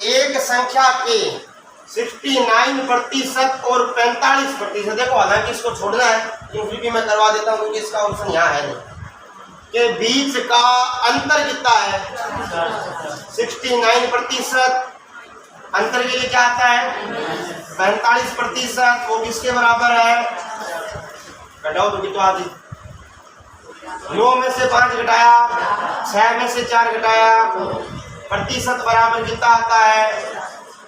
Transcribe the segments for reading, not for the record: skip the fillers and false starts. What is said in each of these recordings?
एक संख्या के 69% और 45%, देखो हालांकि इसको छोड़ना है लेकिन फिर भी मैं करवा देता हूँ क्योंकि इसका ऑप्शन यहाँ है नहीं, के बीच का अंतर कितना है 69%, अंतर के लिए क्या आता है 45%, वो किसके बराबर है, घटाओ तो कितना आदि 9 में से 5 घटाया, 6 में से 4 घटाया, प्रतिशत बराबर कितना आता है,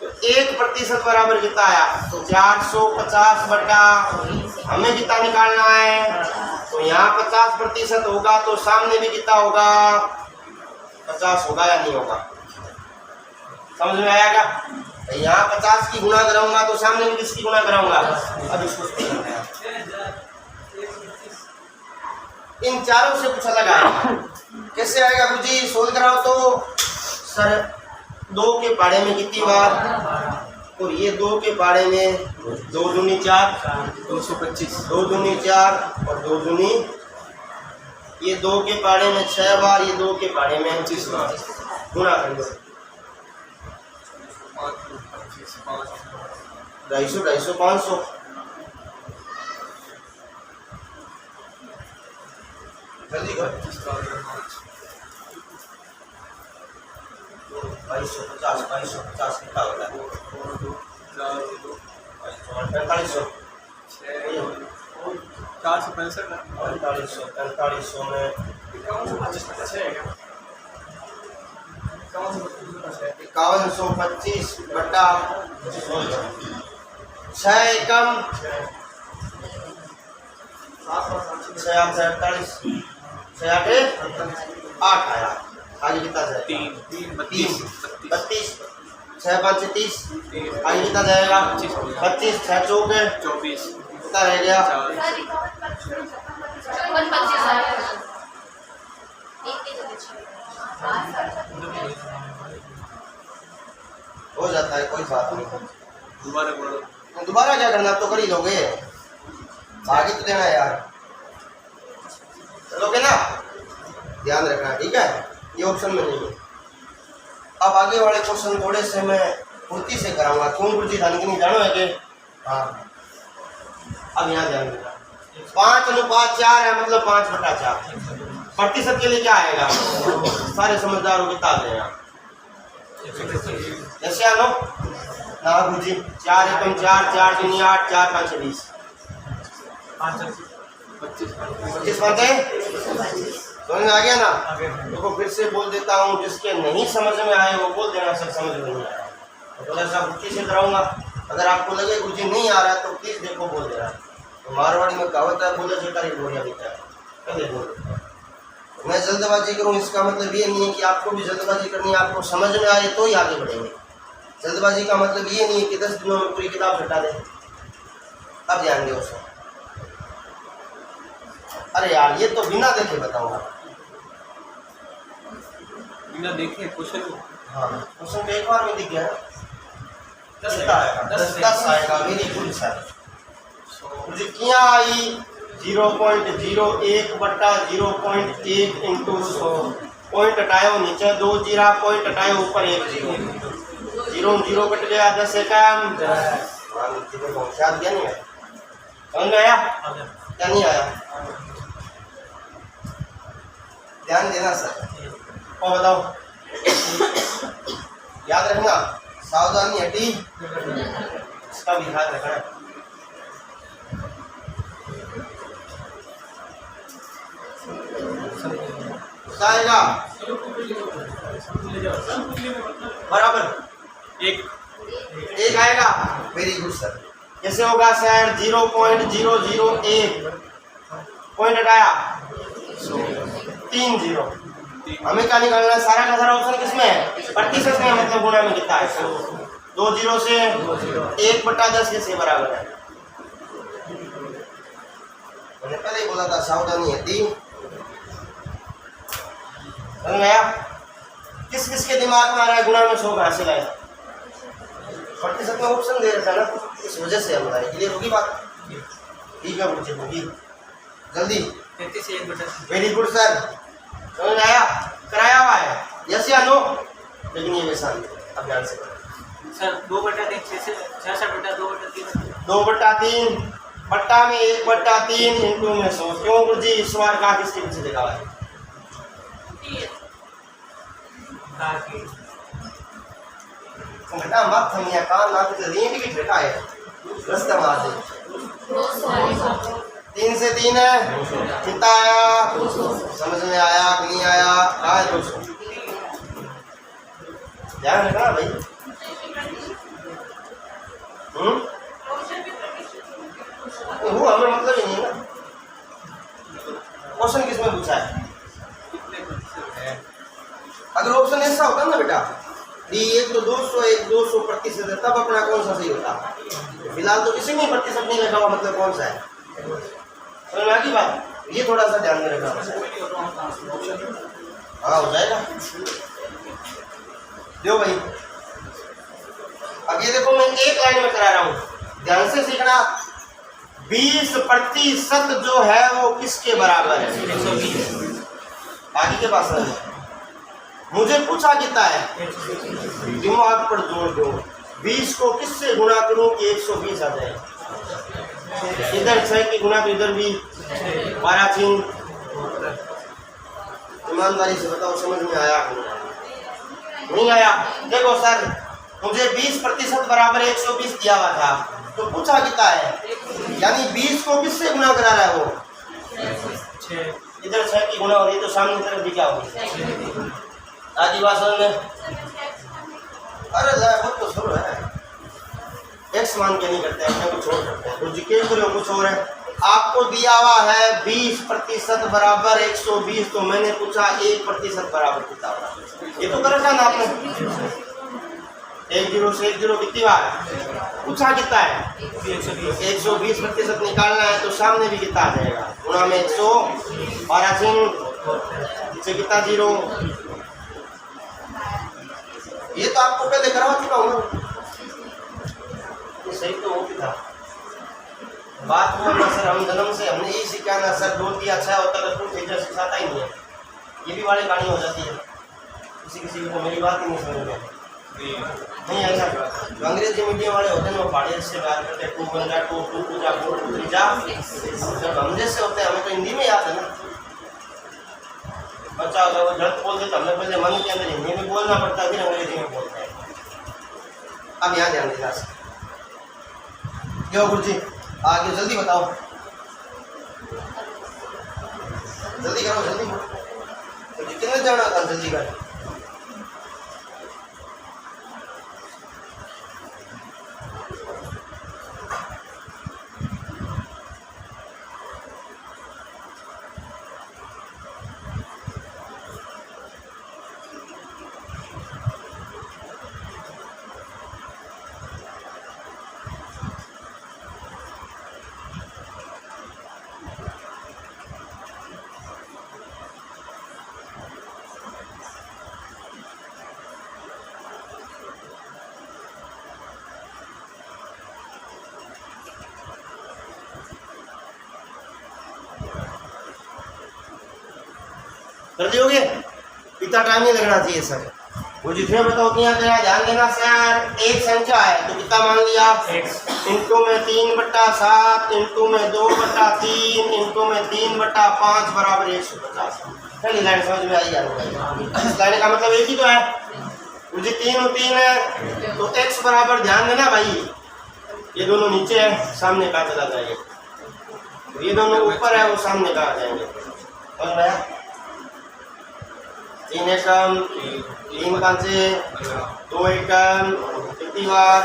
तो 1% बराबर कितना आया, तो 450 बटा हमें कितना निकालना है, तो यहाँ 50% होगा तो सामने भी कितना होगा 50 होगा या नहीं होगा, समझ में आया क्या। तो यहाँ 50 की गुणा कराऊंगा तो सामने भी किसकी गुणा कराऊंगा, अब इसको इन चारों से कुछ अलग आएगा, कैसे आएगा गुरुजी सोल्व कराओ तो सर 2 के पाड़े में कितनी बार, और ये 2 के पाड़े में 2 दूनी 4 225, 2 दूनी 4 और 2 दूनी, ये 2 के पाड़े में 6 बार, ये 2 के पाड़े में 25 बार, गुणा कर दो 250 250 500, जल्दी करो 2250 2250 कितना होता है 4500 4500 में 5125 बटा 6 एकम 6 48 6 8 आया, आगे कितना जाएगा 32 6 5 30, आगे कितना जाएगा 25, 6 चौक 24, कितना रह गया हो जाता है, कोई बात नहीं, दोबारा क्या करना, तो कर ही लोगे, आगे तो देना यार, चलोगे ना, ध्यान रखना ठीक है, ये ऑप्शन में नहीं है। अब आगे वाले क्वेश्चन थोड़े से मैं फुर्ती से कराऊंगा, क्यों गुरुजी नहीं जानो है कि हाँ, अब यहाँ ध्यान देना 5:4 है, मतलब 5/4, प्रतिशत के लिए क्या आएगा, सारे समझदार हो कितना दे यहाँ जैसे आनो ना गुरुजी 4 एकम 4 4 दूनी 8 4 5 20 25 बात है, समझ में आ गया ना। देखो फिर से बोल देता हूँ, जिसके नहीं समझ में आए वो बोल देना सर समझ में नहीं आया, तो ऐसा बुद्धि से कराऊंगा, अगर आपको लगे गुरुजी नहीं आ रहा है तो प्लीज देखो बोल देना, तो मारवाड़ी में कहावत है बोले छोटा बोरिया बिकता है, कभी बोल मैं जल्दबाजी करूँ इसका मतलब ये नहीं है कि आपको भी जल्दबाजी करनी है, आपको समझ में आए तो ही आगे बढ़ेंगे, जल्दबाजी का मतलब ये नहीं है कि 10 दिनों में पूरी किताब हटा दें, अब ध्यान दो उसमें, अरे यार ये तो बिना देखे बताऊंगा, बिना देखे क्वेश्चन, हाँ क्वेश्चन तो एक बार में दिख गया ना, 10 आएगा मेरी गुड सर, मुझे क्या आई 0.01 बटा 0.1 इंटू 100, पॉइंट हटाओ नीचे 2 जीरा, पॉइंट हटाओ ऊपर 1 जीरो, 0 कट गया 10 एकम, पहुँचा दिया नहीं है, समझ में आया क्या नहीं आया, ध्यान देना सर, और बताओ याद रखना, सावधानी हटी इसका भी ध्यान रखना, आएगा बराबर एक आएगा, वेरी गुड सर, कैसे होगा सर 0.001 पॉइंट हटाया 3 जीरो, हमें क्या निकालना है, सारा का सारा ऑप्शन किसमें है, प्रतिशत में, मतलब गुणा में कितना है, 2 जीरो से 1/10 कैसे बराबर है, मैंने पहले ही बोला था सावधानी है 3, समझ में आया, किस किस के दिमाग में आ रहा है गुणा में 100 कहाँ से लाए, प्रतिशत में ऑप्शन दे रखा ना, इस वजह से हमारा क्लियर होगी बात, ठीक है मुझे होगी जल्दी, 33 वेरी गुड सर, समझ में आया, कराया हुआ है यस या नो, लेकिन ये वैसा नहीं, अब ध्यान से सर 2/3 66/2/3 2/3 बट्टा में 1/3 इंटू में 100। क्यों गुरु जी इस बार का किसके पीछे लिखा हुआ है? बेटा मत थमिया कान ना तो रींद भी ठेका है रास्ता मार दे। 3 से 3 है कितना आया? समझ में आया कि नहीं आया? आया 200। ध्यान रखना भाई। वो हमें मतलब ही नहीं है ना। क्वेश्चन किसमें पूछा है? अगर ऑप्शन ऐसा होता ना बेटा एक तो 200 एक 200% है तब अपना कौन सा सही होता? फिलहाल तो किसी में प्रतिशत नहीं लगा हुआ, मतलब कौन सा है? समझ में आ गई बात? ये थोड़ा सा ध्यान में रखना। हाँ हो जाएगा। दो भाई अब ये देखो मैं एक लाइन में करा रहा हूँ, ध्यान से सीखना। 20% जो है वो किसके बराबर है? 120। आगे के पास नहीं। मुझे पूछा कितना है? दिमाग पर जोर दो। 20 को किससे गुणा करूं कि 120 आ जाए? इधर 6 की गुणा तो इधर भी 12 3। ईमानदारी से बताओ समझ में आया कि नहीं आया? देखो सर मुझे 20% बराबर 120 दिया हुआ था, तो पूछा कितना है? यानी 20 को किससे गुणा करा रहा है वो? इधर 6 की गुणा हो रही है तो सामने तरफ भी क्या होगी? आदिवासी में अरे बहुत तो सुनो है एक्स मान के नहीं करते हैं, कुछ और करते हैं। तो जी के कुछ और है। आपको दिया हुआ है 20% बराबर 120, तो मैंने पूछा 1% बराबर कितना होगा? ये तो कर रखा ना आपने। 1 0 से 1 0 कितनी बार पूछा कितना है? 120% निकालना है तो सामने भी कितना आ जाएगा? गुणा में 112 से कितना 0। ये तो आपको पहले करवा चुका हूँ। ये सही तो वो भी था। बात हुआ ना सर, हम जन्म से हमने यही सीखा ना सर, 2 दिया अच्छा होता तो कुछ इधर सिखाता ही नहीं है। ये भी वाली कहानी हो जाती है। किसी किसी को मेरी बात ही नहीं समझ में नहीं ऐसा। जो अंग्रेजी मीडियम वाले होते हैं वो पहाड़ी से बात करते हैं, 2 1 जा 2 2 2 जा 4 2 3 जा। जब हम जैसे होते हैं हमें तो हिंदी में याद है ना। बच्चा अगर वो गलत बोल देता हमें पहले मन के अंदर हिंदी में बोलना पड़ता है, फिर अंग्रेजी में बोलते हैं। अब यहाँ ध्यान देना। क्यों गुरु जी आगे जल्दी बताओ, जल्दी करो जल्दी। तो कितने जाना था जल्दी कर। कर दियोगे? इतना टाइम नहीं लगना चाहिए सर। वो जितने बताओ क्या करा, ध्यान देना सर। एक संख्या है तो कितना मान लिया? इंटू में 3/7 इंटू में 2/3 इंटू में 3/5 बराबर 150। पहली लाइन समझ में आई यार? इस लाइन का मतलब एक ही तो है। मुझे 3 और 3 है तो x बराबर, ध्यान देना भाई, ये दोनों नीचे है सामने का चला जाएगा, ये दोनों ऊपर है वो सामने का आ जाएंगे। समझ में आया? 3 एकम 3 5 2 एकम कितनी बार?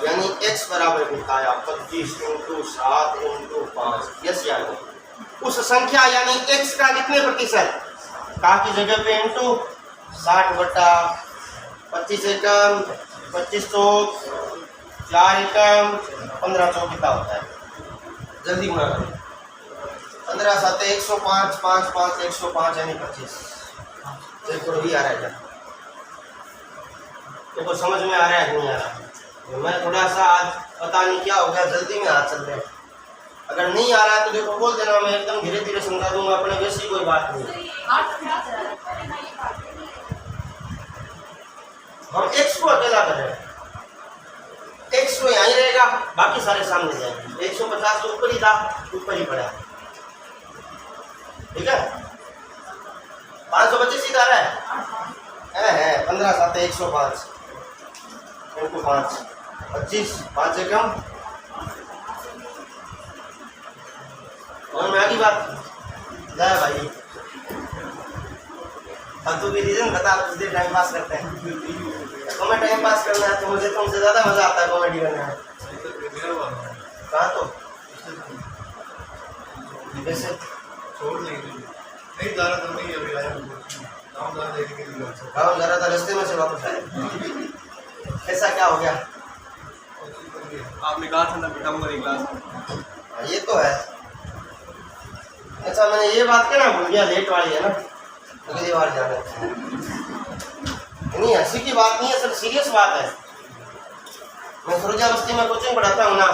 यानी x बराबर कितना आया? 25 × 7 × 5। यस यार उस संख्या यानी x का कितने प्रतिशत? का की जगह पे इंटू 60/25 एकम 2500 4 एकम 1500 कितना होता है? जल्दी गुणा करो। 15 7 105 5 5 105 यानी 25। देखो भी आ रहा है क्या? देखो समझ में आ रहा है कि नहीं आ रहा? तो मैं थोड़ा सा आज पता नहीं क्या हो गया, जल्दी में हाथ चल रहे हैं। अगर नहीं आ रहा है तो देखो बोल देना, मैं एकदम धीरे धीरे समझा दूंगा, अपने वैसी कोई बात नहीं। हम x को अकेला कर रहे हैं, 100 यहाँ ही रहेगा, बाकी सारे सामने जाएंगे। 150 तो ऊपर ही था, ऊपर ही पड़ा, ठीक है। 525 सीधा रहा है 15 7 105 इनटू 5 25 5 से कम और मैं आगे बात जाए भाई। फालतू की रीजन बता, कुछ देर टाइम पास करते हैं। तो मैं टाइम पास करना है तो मुझे तुमसे ज़्यादा मज़ा आता है कॉमेडी करने में। कहाँ तो वैसे छोड़ नहीं जा रहा था, नहीं अभी आया गाँव जा रहे के लिए गाँव जा रहा था, रास्ते में से वापस आया। ऐसा क्या हो गया? आपने कहा था ना बिठाऊंगा नहीं क्लास। ये तो है। अच्छा मैंने ये बात क्या ना भूल गया, लेट वाली है ना, अगली बार जाना। नहीं हंसी की बात नहीं है, सब सीरियस बात है। मैं सुरजा बस्ती में कोचिंग पढ़ाता हूँ ना,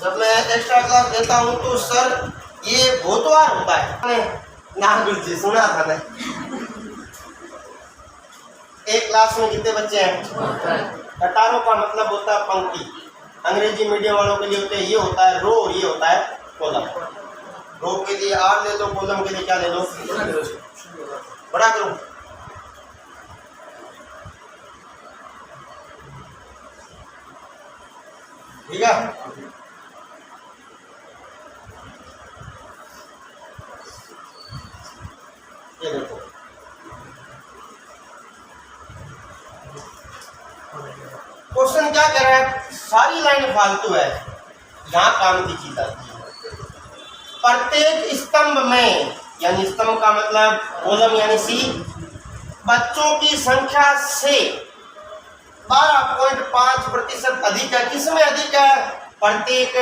जब मैं एक्स्ट्रा क्लास देता हूँ तो सर ये भूतवार होता है ना, गुरुजी सुना था मैं। एक क्लास में कितने बच्चे हैं? कटारों का मतलब होता है पंक्ति, अंग्रेजी मीडियम वालों के लिए होते हैं, ये होता है रो और ये होता है कॉलम। रो के लिए आर ले लो, कॉलम के लिए क्या ले लो? बड़ा करो। ठीक है, ये देखो क्वेश्चन क्या कह रहा है, सारी लाइन फालतू है, यहाँ काम की चीज आती है। प्रत्येक स्तंभ में, यानी स्तंभ का मतलब कॉलम यानी सी, बच्चों की संख्या से 12.5% अधिक है। किसमें अधिक है? प्रत्येक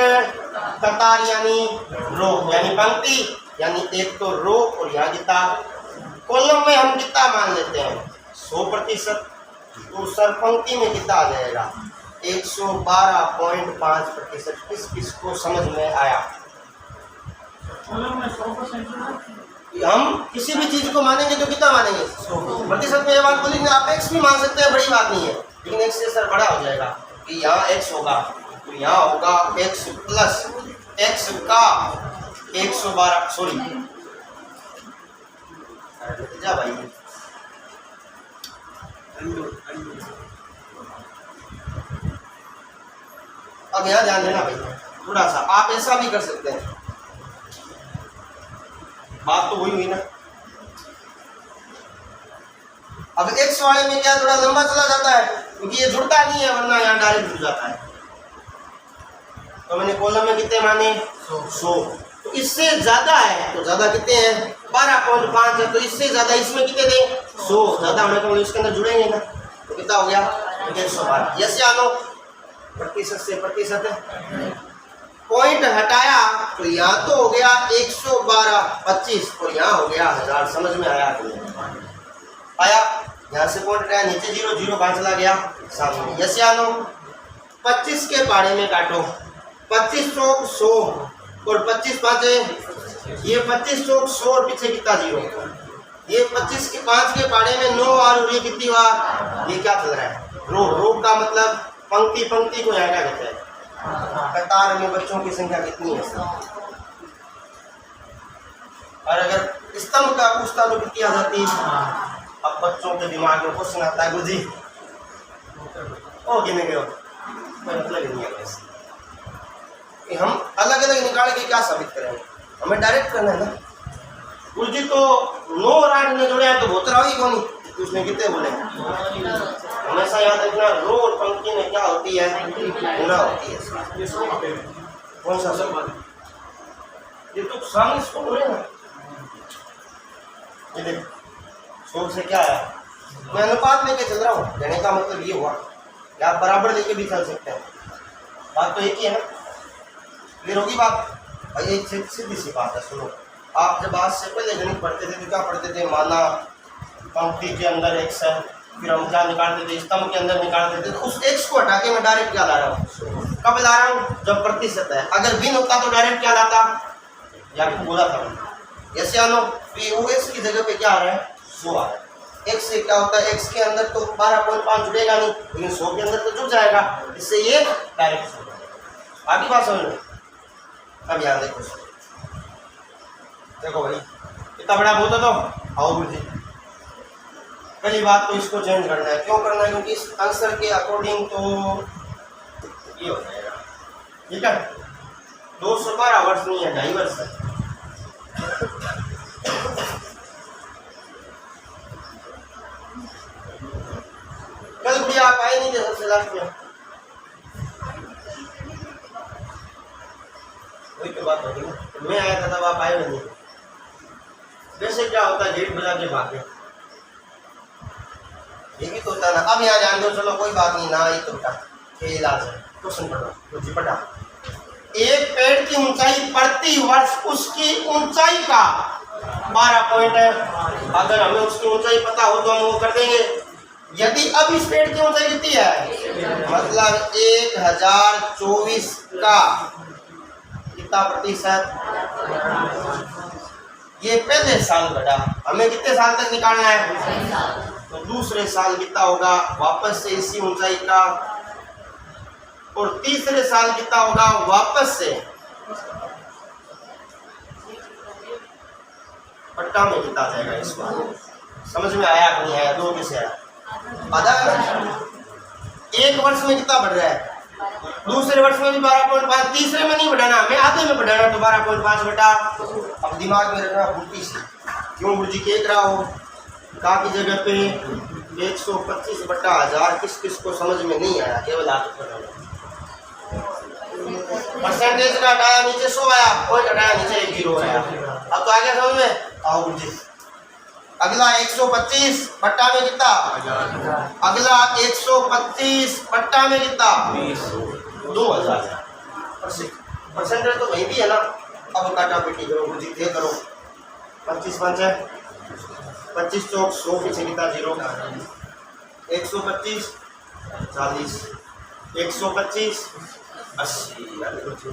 कतार यानी रो यानी पंक्ति, यानी एक तो रो और यहाँ कितना कॉलम में हम कितना मान लेते हैं 100%, तो सर पंक्ति में कितना आ जाएगा 112.5%। किसको समझ में आया? हम किसी भी चीज को मानेंगे तो कितना मानेंगे 100%। में ये बात बोलेंगे, आप एक्स भी मान सकते हैं, बड़ी बात नहीं है, लेकिन एक्स से सर बड़ा हो जाएगा कि यहाँ एक्स होगा तो यहाँ होगा एक्स प्लस एक्स का 112, सॉरी जा भाई, अब यहाँ ध्यान देना भाई थोड़ा सा, आप ऐसा भी कर सकते हैं। बात तो वही हुई ना। अब एक्स वाले में क्या थोड़ा लंबा चला जाता है क्योंकि ये जुड़ता नहीं है, वरना यहाँ डायरेक्ट जुड़ जाता है। तो मैंने कॉलम में कितने माने 100, तो इससे ज्यादा है तो ज्यादा कितने हैं 12.5 है, तो इससे ज्यादा इसमें कितने दें 100 ज्यादा होने तो इसके अंदर जुड़ेंगे ना, तो कितना हो गया 112। यस या नो? प्रतिशत से प्रतिशत पॉइंट हटाया तो यहाँ तो हो गया 112.25 और यहाँ हो गया 1000। समझ में आया? आया? यहाँ से पॉइंट हटाया, नीचे 0 0 कहाँ चला गया सामने। यस या नो? 25 के पाड़े में काटो, 25 चौक 100 और 25 पाँचे, ये 25 चौक 100 और पीछे कितना 0, ये 25 के 5 के पाड़े में 9 और ये कितनी बार, ये क्या चल रहा है रो। रो का मतलब पंक्ति, पंक्ति को यहाँ क्या कहते हैं कतार में बच्चों की संख्या कितनी है। और अगर स्तंभ का पूछता तो कितनी आ जाती। अब बच्चों के दिमाग में क्वेश्चन आता है गुरुजी ओ गिने गए, कोई मतलब नहीं है वैसे कि हम अलग अलग निकाल के क्या साबित करेंगे, हमें डायरेक्ट करना है ना। गुरुजी तो 9 और 8 ने जोड़े हैं तो बहुत रहा ही कौन, उसने कितने बोले। हमेशा याद रखना रो और पंक्ति में क्या होती है गुणा होती है। कौन सा सब ये तो सामने इसको बोले ना, ये देख 100 से क्या है, मैं अनुपात लेके चल रहा हूँ, कहने का मतलब ये हुआ कि आप बराबर लेके भी चल सकते हैं। बात तो एक ही है ना, क्लियर होगी बात भाई। एक सीधी सी बात है, सुनो। आप जब आज से पहले गणित पढ़ते थे तो क्या पढ़ते थे, माना पंक्ति के अंदर एक्स है, फिर हम क्या निकालते थे स्तंभ के अंदर निकालते थे, तो उस एक्स को हटा के मैं डायरेक्ट क्या ला रहा हूँ, कब ला रहा हूँ जब प्रतिशत है। अगर भिन्न होता तो डायरेक्ट क्या लाता, या बोला था यस या नो, वो एक्स की जगह पे क्या आ रहा है 100 आ रहा है। x से क्या होता है, x के अंदर तो 12.5 जुड़ेगा नहीं, लेकिन 100 के अंदर तो जुड़ जाएगा, इससे ये डायरेक्ट होगा। आगे बात समझ में? अब यहाँ देखो, देखो भाई इतना बड़ा बोलता तो आओ मुझे पहली बात तो इसको चेंज करना है। क्यों करना है? क्योंकि इस आंसर के अकॉर्डिंग तो ये हो जाएगा, ठीक है। 212 वर्ष नहीं है, 2.5 वर्ष है। कल गुड़िया आप आए नहीं थे सबसे लास्ट में, वही तो बात होगी ना। मैं आया था तब आप आए नहीं। वैसे क्या होता है, गेट बजा के भागे, ये भी तो होता है ना। अब यहाँ जान दो, चलो कोई बात नहीं ना, ये तो बेटा ये इलाज है। क्वेश्चन पढ़ो जी, पढ़ा। एक पेड़ की ऊंचाई प्रति वर्ष उसकी ऊंचाई का 12 पॉइंट है। अगर हमें उसकी ऊंचाई पता हो तो हम वो कर देंगे। यदि अब इस पेड़ की ऊंचाई कितनी है, मतलब 1024 का कितना प्रतिशत, ये पहले साल घटा। हमें कितने साल तक निकालना है, तो दूसरे साल कितना होगा वापस से इसी ऊंचाई का, और तीसरे साल कितना होगा वापस से पट्टा में कितना जाएगा। इसको समझ में आया कि नहीं आया? दो कैसे आया? आधा। एक वर्ष में कितना बढ़ रहा है, दूसरे वर्ष में भी 12.5, तीसरे में नहीं बढ़ाना, हमें आधे में बढ़ाना, तो 12.5 बटा। अब दिमाग में रखना बुद्धि से, क्यों गुरुजी कह रहा हो का की जगह पे 125 बटा 1000 किस किस को समझ में नहीं आया, केवल आप परसेंटेज का हटाया नीचे 100 आया, कोई हटाया नीचे 1 0 आया। अब तो आगे समझ में आओ गुरुजी। अगला 125 बट्टा में कितना, अगला 125 बट्टा में कितना, 2000। परसेंटेज तो वही भी है ना। अब काटा पीटी करो गुरुजी, थे करो। 25 5 है, 25 चौक 100 पीछे कितना 0, 125 40, 125 80।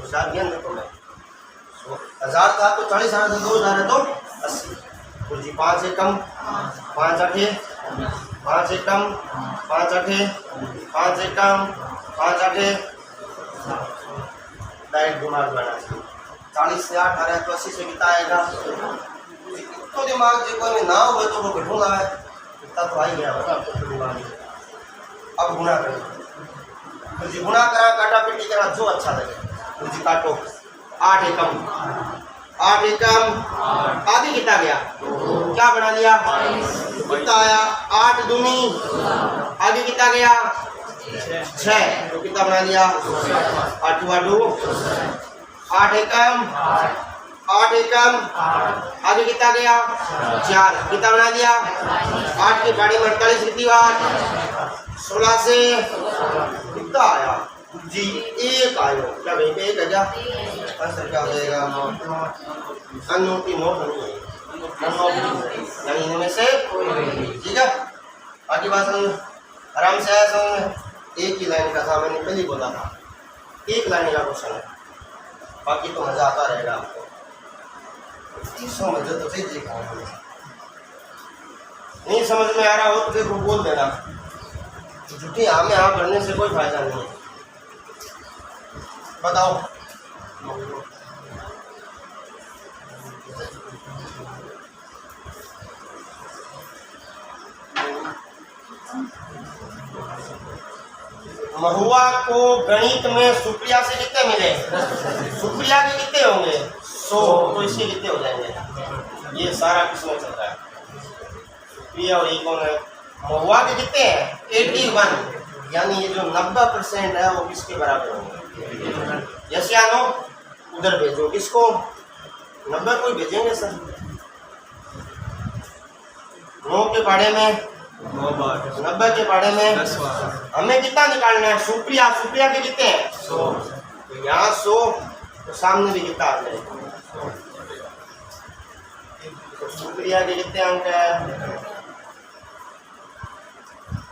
साथ ध्यान रखो, मैं 1000 था तो 40,000 से 2000 है तो 80। जी 5 एकम 5 8 5 एकम 5 8 5 एकम 5 8 डायरेक्ट दिमाग बना। 40 से 8 आ रहा है तो 80 से कितना आएगा। तो दिमाग जो कोई ना हुए तो वो घटूंगा है, इतना तो आ ही गया। अब गुणा करें, तो जी गुणा करा, काटा पीटी करा, जो अच्छा लगे। तो जी काटो 8 एकम 8 एकम, आगे कितना गया, क्या बना लिया, कितना आया 8 दूनी, आगे कितना गया 6, तो कितना बना लिया 8 2 8 एकम 8 एकम, आगे कितना गया 4, कितना बना लिया 8 के गाड़ी में 48 कितनी बार 16 से कितना आया जी 1 आयो। क्या भाई 1 है क्या, आंसर क्या हो जाएगा, अनोटी नोट नहीं है, इनमें से ठीक है। बाकी बात समझ आराम से आया समझ में। एक ही लाइन का था, मैंने पहले बोला था, एक लाइन का क्वेश्चन है, बाकी तो मजा आता रहेगा आपको। समझो तो फिर देखा, नहीं समझ में आ रहा हो तो फिर बोल देना, झूठी हाँ में हाँ करने से कोई फायदा नहीं है। बताओ महुआ को गणित में सुप्रिया से कितने मिले, सुप्रिया के कितने होंगे 100, तो इसके कितने हो जाएंगे। ये सारा किसमें चल रहा है, सुप्रिया और ये कौन है, महुआ के कितने हैं 81, यानी ये जो 90% है वो किसके बराबर होंगे। यस या नो, उधर भेजो किसको 90 को भेजेंगे सर। 9 के बारे में 90 के बारे में हमें कितना निकालना है, सुप्रिया, सुप्रिया के कितने हैं 100, तो यहाँ 100 तो सामने भी कितना आ जाएगा, तो सुप्रिया के कितने अंक है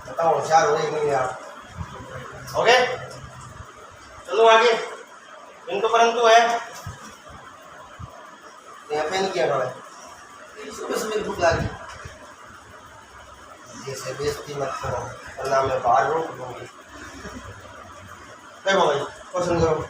बताओ, 4 हो नहीं आप ओके। चलो आगे, किंतु परंतु है यहाँ पे नहीं किया, सुबह से मेरी भूख लगी जैसे बेइज्जती मत करो वरना मैं बाहर रोक दूंगी। देखो भाई क्वेश्चन करो।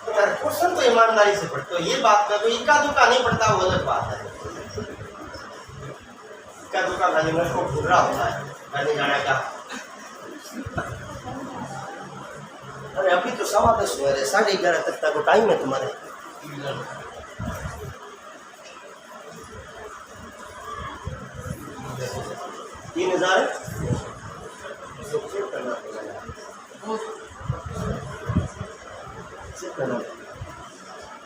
यार क्वेश्चन तो ईमानदारी से पढ़ते हो, ये बात कर, तो इक्का दुक्का नहीं पढ़ता वो अलग बात है। इक्का दुक्का खाली मेरे को घूर रहा होता है, मैंने जाना क्या। अरे अभी तो 10:15 हुए, 11:30 तक का टाइम है तुम्हारे। 3000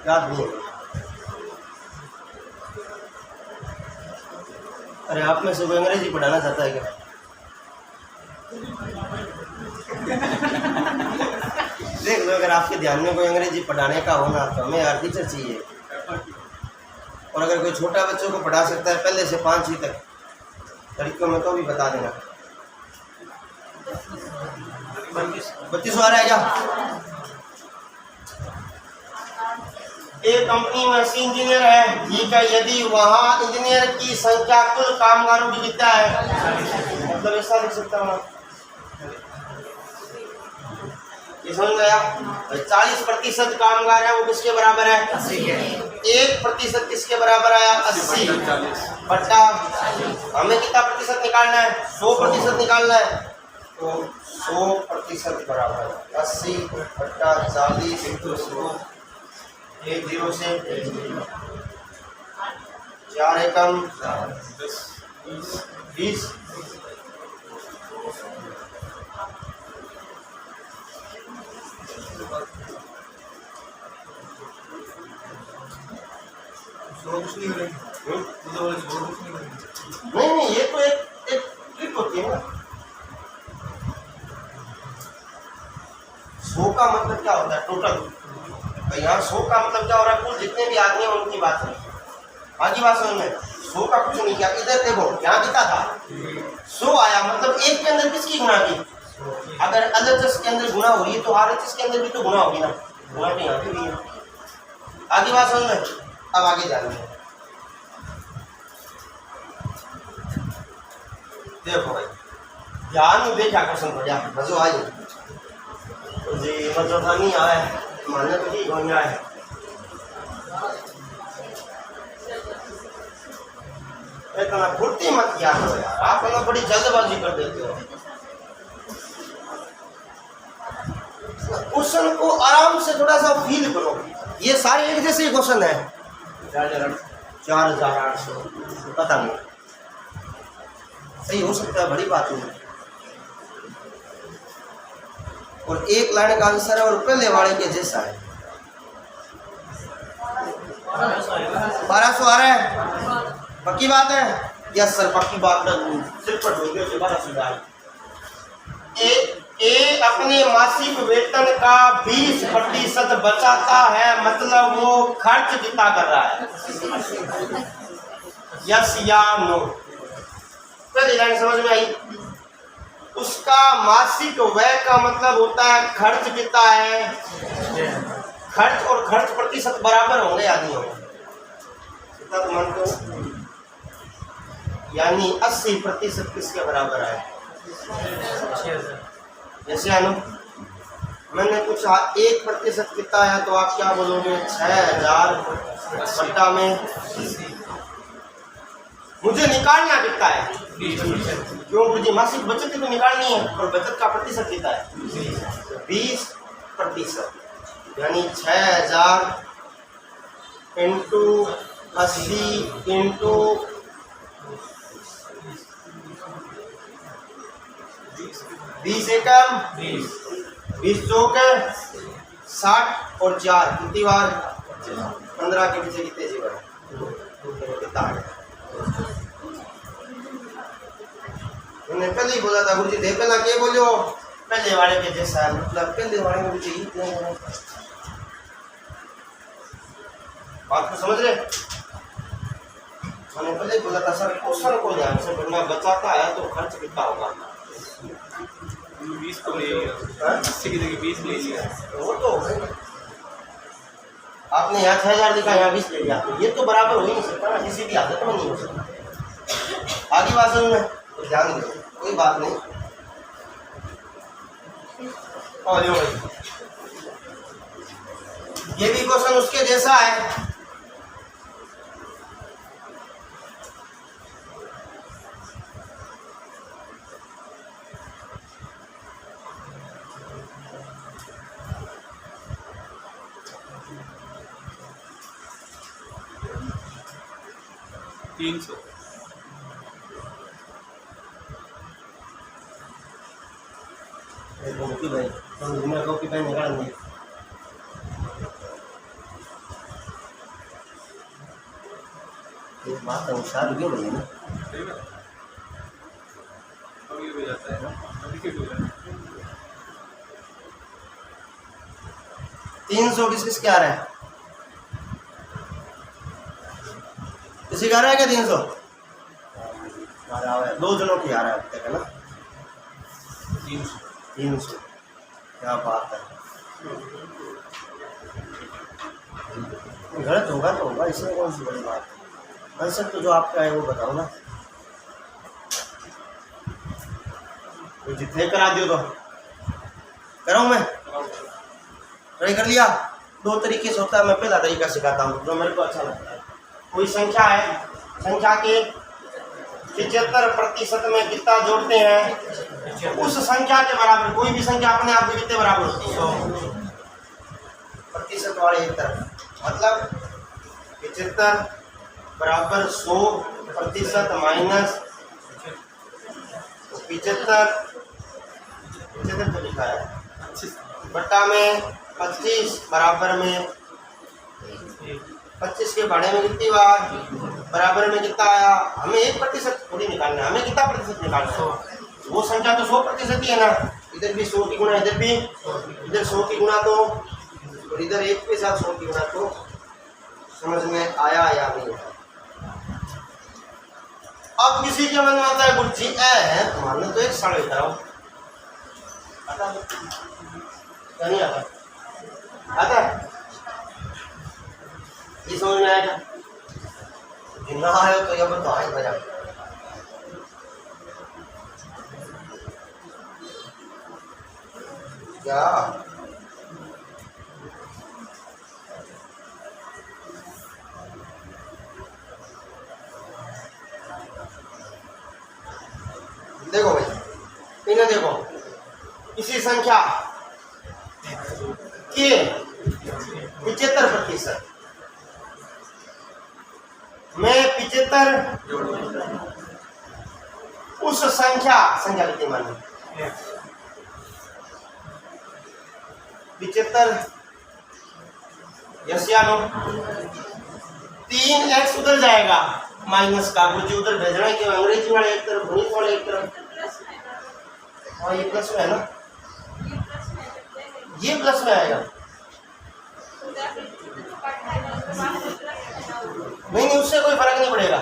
याद नहीं। अरे आप में से कोई अंग्रेजी पढ़ाना चाहता है क्या? देख लो, अगर आपके ध्यान में कोई अंग्रेजी पढ़ाने का हो ना तो हमें यार टीचर चाहिए। और अगर कोई छोटा बच्चों को पढ़ा सकता है पहले से 5वीं तक तरीकों में तो भी बता देना। 32 आ रहा है क्या? एक कंपनी में 80 इंजीनियर है, ठीक है। यदि वहाँ इंजीनियर की संख्या कुल कामगारों की कितना है, मतलब ऐसा लिख सकता हूँ, ये समझ गया। 40% कामगार है वो किसके बराबर है? 80 के। 1% किसके बराबर आया? 80 बटा हमें कितना प्रतिशत निकालना है? 100% निकालना है। तो 100% बराबर 80 बटा 40 इंटू 100, 1 0 से 4 एकम 20। नहीं, ये तो एक ट्रिक होती है ना। 100 का मतलब क्या होता है? टोटल। तो यहाँ 100 का मतलब क्या हो रहा है? कुल जितने भी आदमी हैं उनकी बात है। बाकी बात समझ में 100 का कुछ नहीं किया। इधर देखो, यहाँ कितना था? 100 आया, मतलब एक के अंदर किसकी गुणा की? अगर LHS के अंदर गुणा हो रही है तो RHS के अंदर भी तो गुणा होगी ना। गुणा तो यहाँ पे भी है। आगे बात समझ में। अब आगे जानिए। देखो भाई, ध्यान देखा क्वेश्चन बढ़िया मजो आई जी, मतलब नहीं आया मानने तो ठीक होने आए। इतना फुर्ती मत किया करो यार, आप ना बड़ी जल्दबाजी कर देते हो। क्वेश्चन को आराम से थोड़ा सा फील करो। ये सारे एक जैसे क्वेश्चन है। 4800 पता नहीं, सही हो सकता है, बड़ी बात नहीं। और एक लाइन का आंसर है और पहले वाले के जैसा है। 1200 आ रहा है, पक्की बात है? यस सर, पक्की बात है। सिर्फ पर 1200। ए अपने मासिक वेतन का 20% बचाता है, मतलब वो खर्च कितना कर रहा है? यस या नो? पहली लाइन समझ में आई? उसका मासिक व्यय का मतलब होता है खर्च कितना है। खर्च और खर्च प्रतिशत बराबर होंगे आदमियों में, कितना तो मानते हो? यानी 80% किसके बराबर है? जैसे आनो मैंने पूछा 1% कितना है, तो आप क्या बोलोगे? 6000 बट्टा में मुझे निकालना कितना है? 20%। क्यों? मुझे मासिक बचत तो निकालनी है, और बचत का प्रतिशत कितना है? 20%। यानी 6000 इंटू 80 इंटू 20 एकम 20 चौक 60 और 4 कितनी बार? 15 के पीछे कितने जीवन? कितना है? मैंने पहले ही बोला था गुरुजी दे पहला के बोलो पहले वाले के जैसा है, मतलब पहले वाले में चाहिए बात को समझ रहे? मैंने पहले ही बोला था सर क्वेश्चन को ध्यान से पढ़ना, बचाता है तो खर्च कितना होगा? 20 को ले लिया, 80 की जगह 20 ले लिया, वो तो आपने यहाँ 6000 लिखा, यहाँ 20 ले लिया, तो ये तो बराबर हो ही नहीं सकता ना, किसी भी हालत में नहीं हो सकता। आगे बात समझ में तो ध्यान दो, कोई बात नहीं। और यो भाई ये भी क्वेश्चन उसके जैसा है। भाई तो घूमने को की भाई निकाल दिए। एक बात अनुसार क्यों नहीं है ना, 300 किस क्या आ रहा है? किसी का आ रहा है क्या 300? दो जनों की आ रहा है अब तक है ना, 300। क्या बात है, गलत होगा तो होगा, इसमें कौन सी बड़ी बात है। आंसर तो जो आपका है वो बताओ ना, तो जितने करा दियो तो कराऊं मैं, ट्राई कर लिया। दो तरीके से होता है, मैं पहला तरीका सिखाता हूँ जो मेरे को अच्छा लगता है। कोई संख्या है, संख्या के 75% में कितना जोड़ते हैं, उस संख्या के बराबर कोई भी संख्या अपने आप में कितने बराबर होती है, 100% वाले एक तरफ, मतलब 75 बराबर 100% माइनस 75 तो लिखा है बट्टा में 25 बराबर में 25 के भाड़े में कितनी बार बराबर में कितना आया। हमें 1% थोड़ी निकालना है, हमें कितना प्रतिशत निकालना है, वो संख्या तो 100% ही है ना, इधर भी 100 की गुणा, इधर भी, इधर 100 की गुणा तो, और इधर 1 के साथ 100 की गुणा तो समझ में आया या नहीं। अब किसी के मन में आता है गुरुजी है मानने तो एक साढ़े कराओ, आता क्या नहीं आता, आता ये समझ में आएगा, जितना आए तो ये तो आए मजा। क्या देखो भाई, इन्हें देखो, इसी संख्या के 75% में 75 उस संख्या कितनी मानी 75 यस या नो, 3x उधर जाएगा माइनस का, मुझे उधर भेजना है कि अंग्रेजी वाले एक तरफ, गणित वाले एक तरफ, और ये प्लस में है ना, ये प्लस में आएगा, नहीं उससे कोई फर्क नहीं पड़ेगा।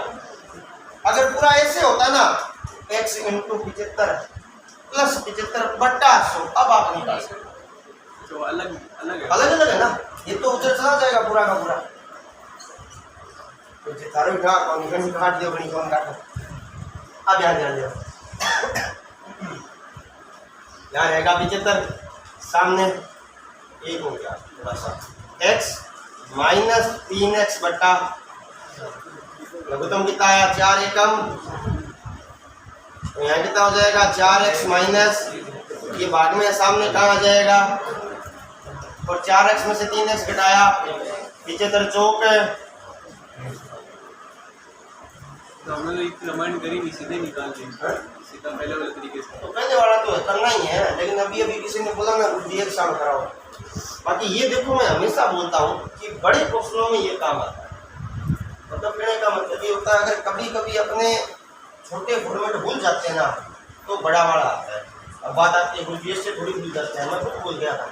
अगर पूरा ऐसे होता ना x इंटू 75 प्लस 75 बट्टा 100, अब आप निकाल सकते तो अलग है ना, ये तो उधर चला जाएगा पूरा का पूरा, तो जितारो उठा कौन गणित काट दियो, गणित कौन काटो। अब ध्यान दो, यहाँ रहेगा 75, सामने एक हो गया थोड़ा सा x माइनस 3x बट्टा लघुत्तम कितना आया 4 एकम, तो यहाँ कितना हो जाएगा 4x माइनस, ये भाग में सामने कहाँ आ जाएगा, और 4x में से 3x घटाया 75 चौक, तो हमने तो एक कमांड करी नहीं, सीधे निकाल दी, सीधा पहले वाले तरीके से। तो पहले वाला तो करना ही है, लेकिन अभी किसी ने बोला ना एक शाम कराओ। बाकी ये देखो, मैं हमेशा बोलता हूँ कि बड़े प्रश्नों में ये काम आता है, मतलब कहने का मतलब ये होता है अगर कभी कभी अपने छोटे फॉर्मेट भूल जाते हैं ना तो बड़ा वाला आता है। अब बात आती है गुरुजी से थोड़ी भूल जाते हैं, मैं खुद भूल गया था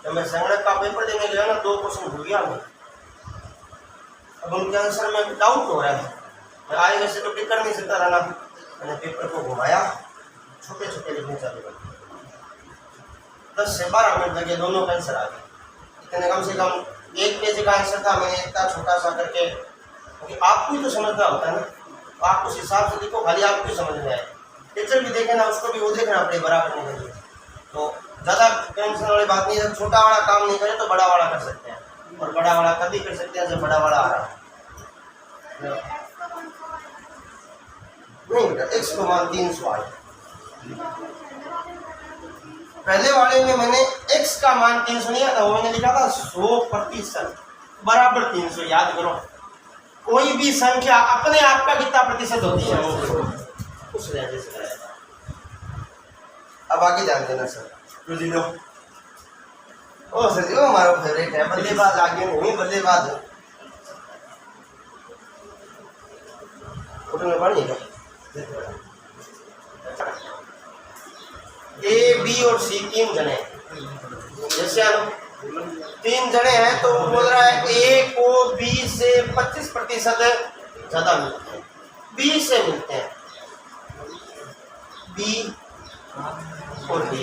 जब मैं संगणक का पेपर देने गया ना, 2 क्वेश्चन भूल गया मैं, अब उनके आंसर में डाउट हो रहा है, मैं आए वैसे तो टिक कर नहीं सकता था ना, मैंने पेपर को घुमाया, छोटे छोटे लिखने चालू कर 10 से 12 मिनट लगे, दोनों का आंसर आ गए, इतने कम से कम एक पेज का आंसर था, मैंने इतना छोटा सा करके, क्योंकि आपको ही तो समझना होता है ना, तो आप उस हिसाब से देखो, खाली आपको ही समझ में आए। टीचर भी देखे ना, उसको भी वो देखना पड़े बराबर करने के लिए। तो ज़्यादा टेंशन वाली बात नहीं है, जब छोटा वाला काम नहीं करे तो बड़ा वाला कर सकते हैं, और बड़ा वाला कभी कर सकते हैं जब बड़ा वाला आ रहा है। नहीं बेटा, x को मान 300 आए। पहले वाले में मैंने x का मान 300 नहीं आता, वो मैंने लिखा था 100% बराबर 300। याद करो, कोई भी संख्या अपने आप का कितना प्रतिशत होती है, उस लहजे से रहेगा। अब आगे ध्यान देना सर। ओ सर जी, वो हमारा फेवरेट है, बल्लेबाज आगे नहीं, बल्लेबाज फोटो में पढ़िएगा। ए, बी और सी 3 जने, जैसे हम 3 जने हैं तो वो बोल रहा है ए को बी से 25% ज्यादा मिलते हैं, बी से मिलते हैं, बी और बी।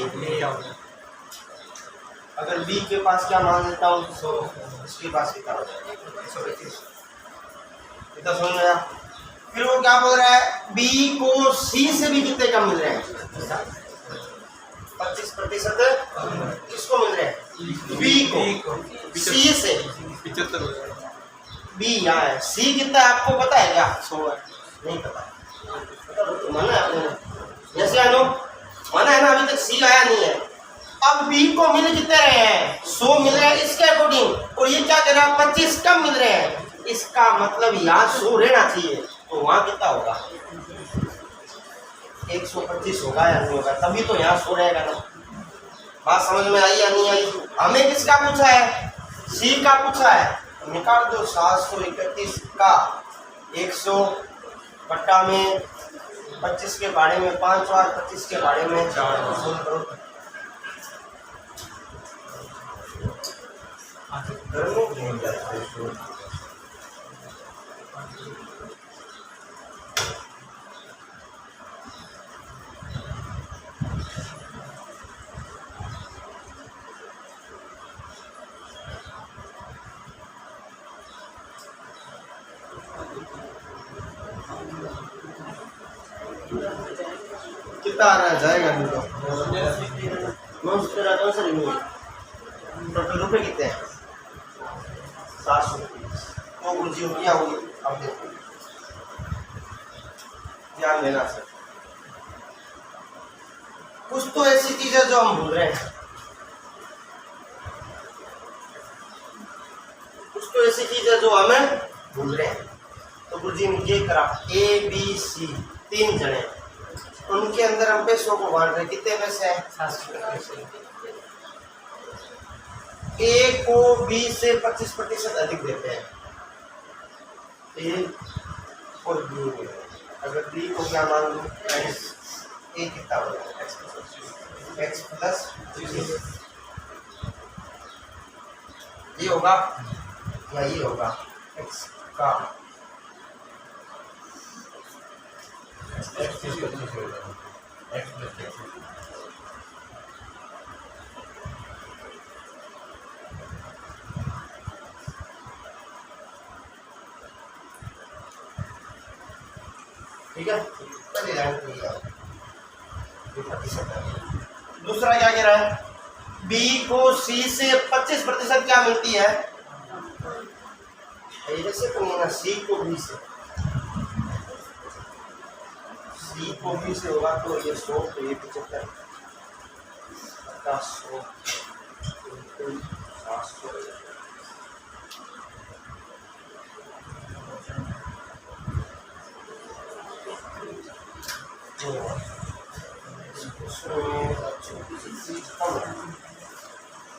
अगर बी के पास क्या मान लेता हूँ, इसके पास कितना हो जाएगा, 125। कितना समझ में आया? फिर वो क्या बोल रहा है, बी को सी से भी कितने कम मिल रहे हैं, 25% किसको मिल रहे हैं, बी को, सी से 75। बी यहाँ है, सी कितना है आपको पता है क्या? 100 है। नहीं पता, माना है आपने? जैसे अनु माना है ना, अभी तक सी आया नहीं है। अब बी को मिल कितने रहे हैं, 100 मिल रहे हैं इसके अकॉर्डिंग, और ये क्या कह रहा है, 25 कम मिल रहे हैं। इसका मतलब यहाँ 100 रहना चाहिए, तो वहाँ कितना होगा, 125 होगा या नहीं होगा, तभी तो यहाँ 100 रहेगा ना। बात समझ में आई या नहीं आई? हमें किसका पूछा है, सी का पूछा है, निकाल दो 731 का 100 बट्टा में 25 के बारे में 5 और 25 के बारे में 4 कितना आ रहा है, जाएगा नहीं तो टोटल रुपए कितने हैं, 700। तो गुरुजी हो गया होगी, अब देखो ध्यान देना सर। कुछ तो ऐसी चीज है जो हम भूल रहे हैं, कुछ तो ऐसी चीज है जो हमें भूल रहे हैं। तो गुरुजी ने ये करा, ए बी सी 3 जने, उनके अंदर हम पैसों को बांट रहे, कितने पैसे हैं, 700। ए को बी से 25% अधिक देते हैं, ए और बी में। अगर बी को क्या मान लूँ, ए कितना होगा, x प्लस ये होगा या ये होगा, x का ठीक है। दूसरा क्या कह रहा है, बी को सी से 25% क्या मिलती है, जैसे तो नहीं ना, सी को बी से, सी को बी से होगा तो ये 100, तो ये 75, 50, 100, 700।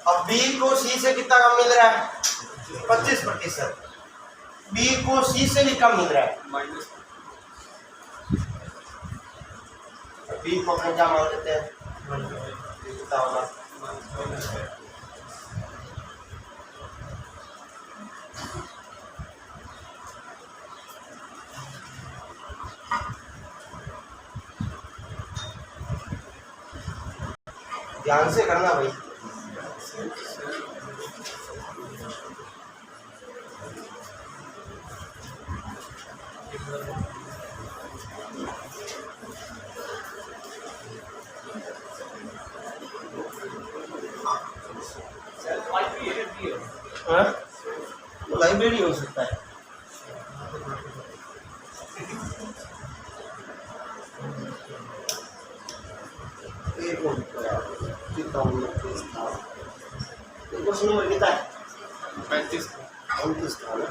अब बी को सी से कितना कम मिल रहा है, 25%। बी को सी से भी कम मिल रहा है, माइनस। बी को अपने क्या मान लेते हैं, कितना होगा, ध्यान से करना भाई। हाँ? तो लाइब्रेरी हो सकता है। क्वेश्चन नंबर कितना है? 35 35 था ना।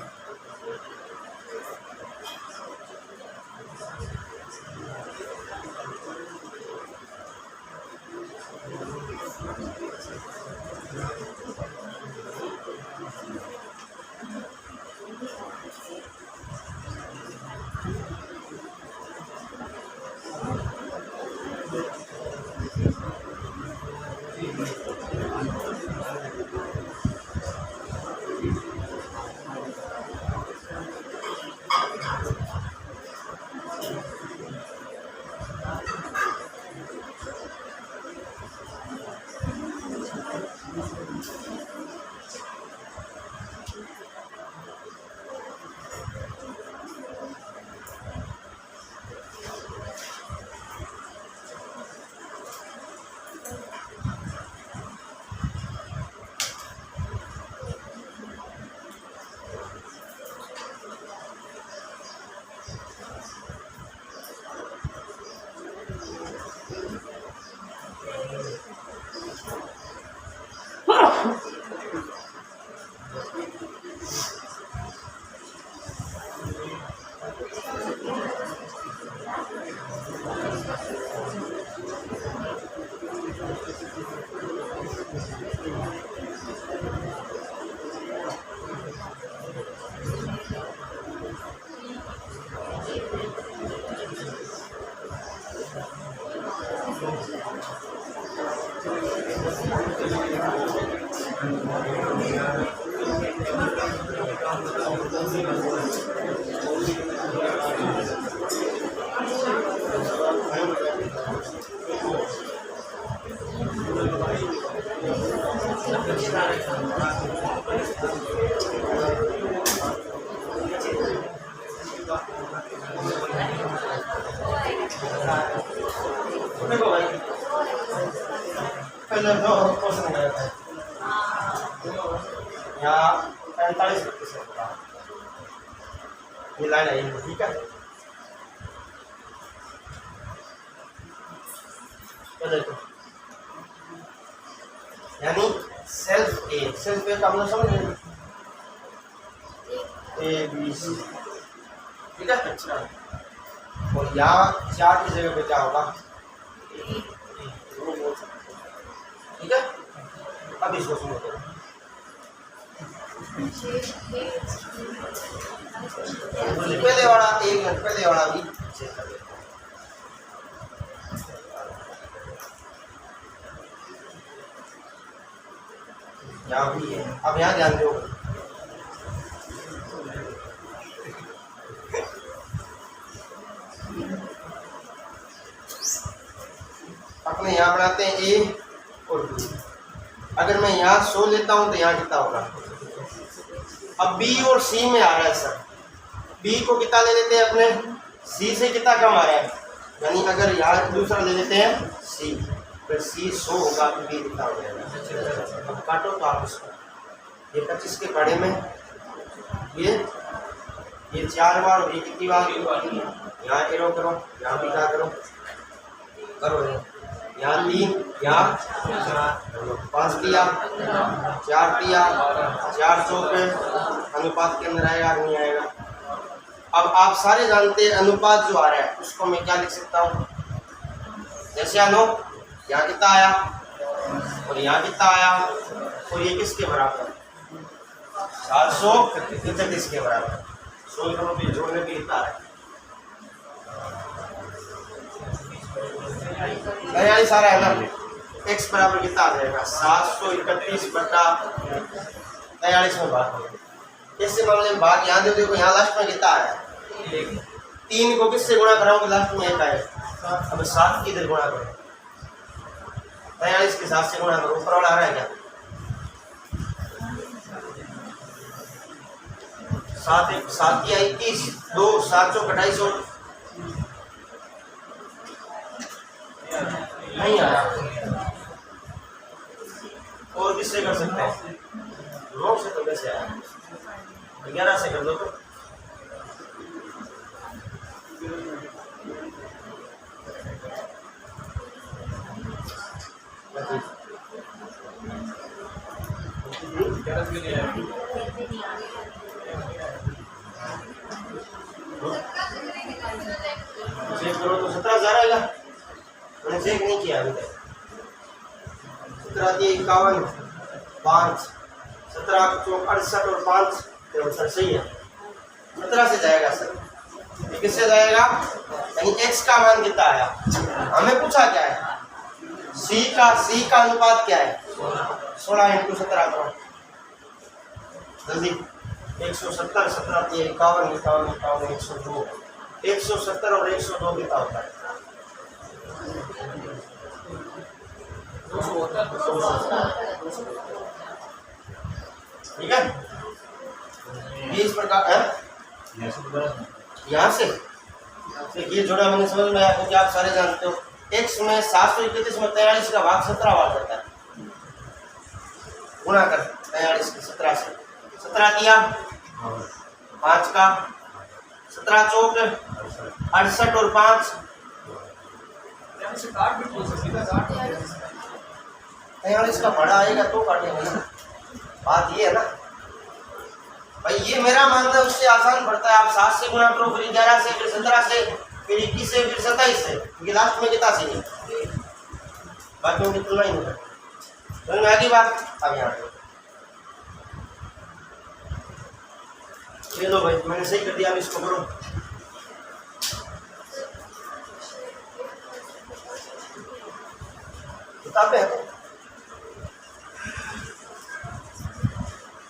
देखो भाई पहले दो क्वेश्चन गया था यहाँ 45% होगा ये लाइन आई है, ठीक है। तो देखो यानी सेल्फ ए का मतलब समझ रहे ए बी सी, ठीक है। अच्छा और यहाँ 4 की जगह पे क्या होगा, ठीक है। अब इसको सुनो, पहले वाला 1 मिनट पहले वाला भी चेक कर लेते हैं। यहाँ भी है, अब यहाँ ध्यान दो, अपने यहाँ बनाते हैं ए और बी। अगर मैं यहाँ 100 लेता हूँ तो यहाँ कितना होगा। अब बी और सी में आ रहा है सर, बी को कितना ले लेते हैं अपने, सी से कितना कम आ रहा है, यानी अगर यहाँ दूसरा ले लेते हैं सी, फिर सी 100 होगा तो बी कितना हो जाएगा। अब काटो तो आप इसको, ये 25 के पढ़े में ये 4 बार और ये कितनी बार, यहाँ एरो करो, यहाँ भी क्या करो यहाँ 3, यहाँ 5 दिया, 4 दिया, 4 चौके अनुपात के अंदर आएगा नहीं आएगा। अब आप सारे जानते हैं अनुपात जो आ रहा है उसको मैं क्या लिख सकता हूँ, जैसे आनो यहाँ कितना आया और यहाँ कितना आया और ये किसके बराबर, 731 के बराबर। 100 करोड़ जोड़ने पे कितना है, 43 सारा है ना। x बराबर कितना आ जाएगा, 731 बटा 43 में भाग। इससे मामले में भाग यहाँ दे, देखो यहाँ लास्ट में कितना आया, 3 को किससे गुणा कराओगे लास्ट में 1 आएगा। अब 7 की इधर गुणा करो, 43 के 7 से गुणा करो, ऊपर वाला आ रहा है क्या, 7 1 7 या 21 2 7 चौक 250 नहीं आ रहा। और किससे कर सकते हैं? 9 से तो कैसे आया? 11 से कर दो तो। चेक करो तो 17,000 आएगा। मैंने चेक नहीं किया अभी तक। 17 दिए 51 5 17 चौक 68 और 5 सर सही है। 17 से जाएगा सर। ये किससे जाएगा? यानी x का मान कितना आया? हमें पूछा क्या है? c का अनुपात क्या है? 16 × 17 करो जल्दी। 170 17 दिए 51 51 51 102 170 और 102 कितना होता है? 200 ठीक है। ये इस प्रकार है यहाँ से ये जोड़ा मैंने समझ में आया क्योंकि आप सारे जानते हो x में 731 में 43 का भाग 17 बार जाता है। गुणा कर 43 की 17 से 17 दिया 5 का 17 चौक 68 और 5 43 का बड़ा आएगा तो काटेंगे ना। बात ये है ना भाई, ये मेरा मानना है उससे आसान पड़ता है। आप 7 से गुणा करो, फिर 11 से, फिर 17 से, फिर 21 से, फिर 27 से, क्योंकि लास्ट में कितना से नहीं बाकियों की तुलना ही नहीं करती। तो आगे बात अब यहाँ पे लो भाई, मैंने सही कर दिया। अब इसको करो। किताबें हैं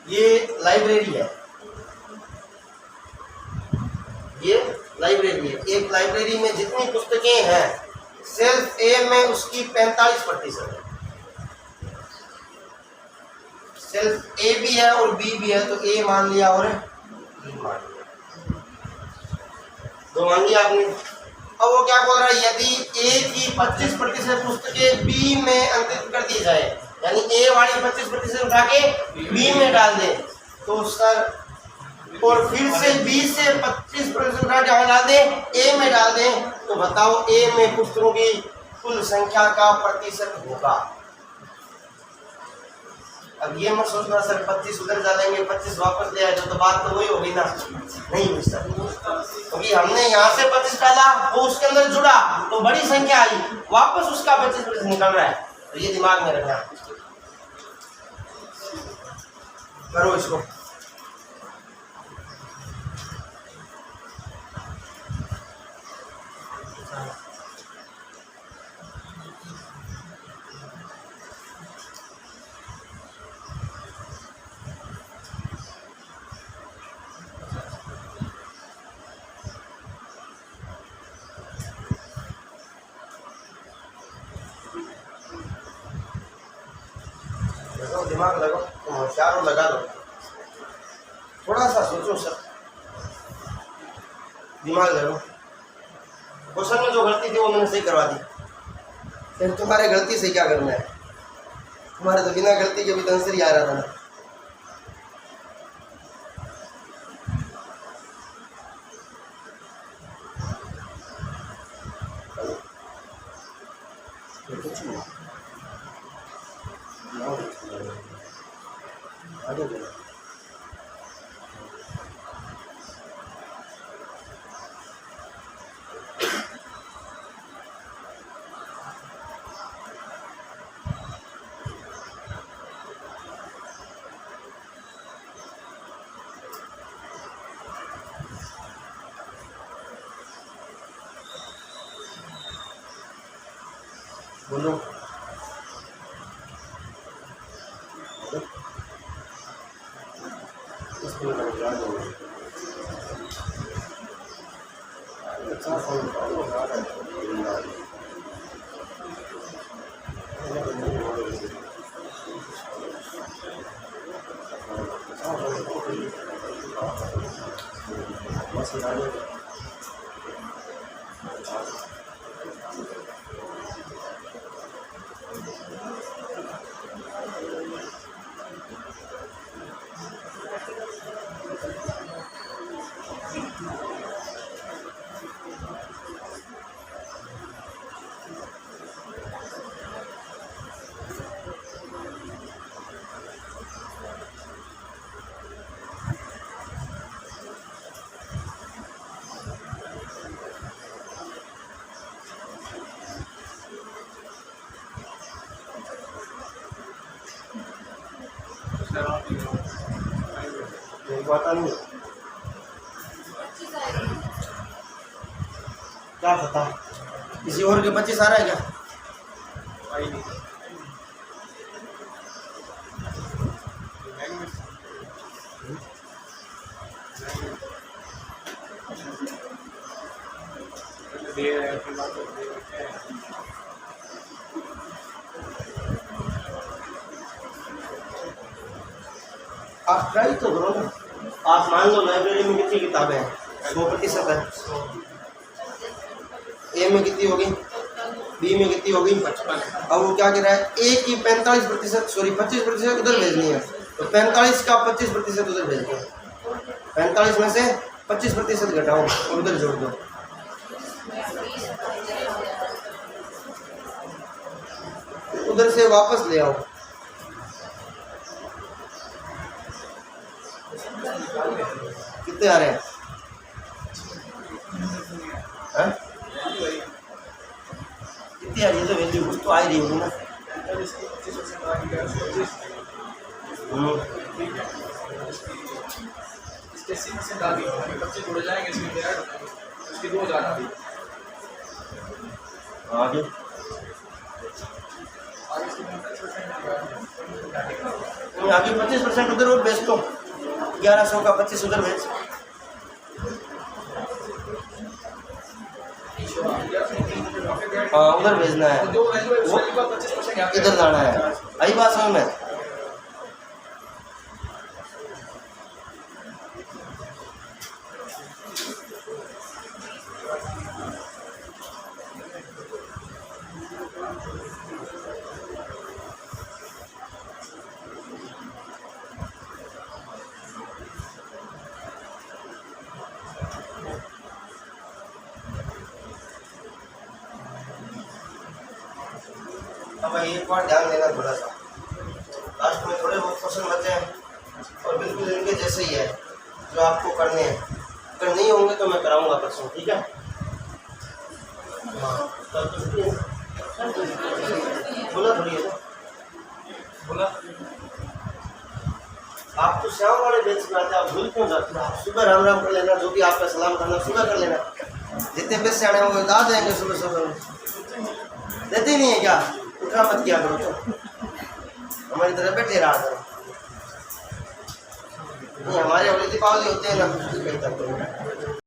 ये लाइब्रेरी है। ये लाइब्रेरी है। एक लाइब्रेरी में जितनी पुस्तकें हैं सेल्फ ए में उसकी 45% है। सेल्फ ए भी है और बी भी है, तो ए मान लिया और बी मान लिया, दो मान लिया आपने। अब वो क्या बोल रहा है? यदि ए की 25% पुस्तकें बी में अंकित कर दी जाए, यानी ए वाली 25% उठा के बी में डाल दे तो सर, और फिर से बी से 25% उठा के हमें डाल दे ए में डाल दे, तो बताओ ए में पुस्तकों की कुल संख्या का प्रतिशत होगा। अब ये मत सोचना सर 25 उधर डालेंगे 25 वापस ले आए तो बात तो वही होगी ना। नहीं हुई सर, क्योंकि हमने यहाँ से 25 डाला वो उसके अंदर जुड़ा तो बड़ी संख्या आई, वापस उसका 25% निकल रहा है। तो ये दिमाग में रखना। करो इसको। दिमाग लगाओ, तुम होशियार हो, लगा दो। थोड़ा सा सोचो सर, दिमाग लगाओ। क्वेश्चन में जो गलती थी वो मैंने सही करवा दी। फिर तुम्हारे गलती से क्या करना है? तुम्हारे तो बिना गलती के भी तो आंसर ही आ रहा था ना। बोलो अच्छा बस आ जाओ। मेरी बात नहीं क्या पता किसी और के 25 आ रहा है क्या? आई नहीं दे रहे हैं फिर बात करते हैं। आप ट्राई तो करो ना। आप मान लो लाइब्रेरी में कितनी किताबें हैं? 100% है। ए में कितनी होगी, बी में कितनी होगी 55। अब वो क्या कह रहा है, ए की 45% सॉरी 25% उधर भेजनी है, तो 45 का 25% उधर भेज दो। 45 में से 25% घटाओ और उधर जोड़ दो। उधर से वापस ले आओ। कितने आ रहे हैं? कितनी आ रही है? तो वैल्यू कुछ तो आ ही रही होगी ना। इसके 6% आ गई, 25 जुड़ जाएंगे इसमें ऐड हो जाएंगे, उसकी 2000 आ गई। आगे आगे 25% उधर और बेच दो। 1100 का 25 उधर बेच। हाँ उधर भेजना है, जो वैल्यू है उस वैल्यू का 25% यहाँ पे इधर जाना है। आई बात समझ में? अब एक बार ध्यान देना थोड़ा सा, लास्ट में थोड़े बहुत क्वेश्चन बचे हैं और बिल्कुल इनके जैसे ही है जो आपको करने हैं। अगर नहीं होंगे तो मैं कराऊंगा क्वेश्चन, ठीक है? हाँ बोला थोड़ी है ना, बोला आप तो श्याम वाले बेंच में आते, आप भूल क्यों जाते हैं? आप सुबह राम राम कर लेना, जो भी आपका सलाम करना सुबह कर लेना। जितने पैसे आने वो बता देंगे सुबह सुबह। देते ही नहीं है क्या? उठा मत किया करो, तो हमारी तरह बैठे रहा करो। नहीं हमारे अगले दीपावली होते हैं ना,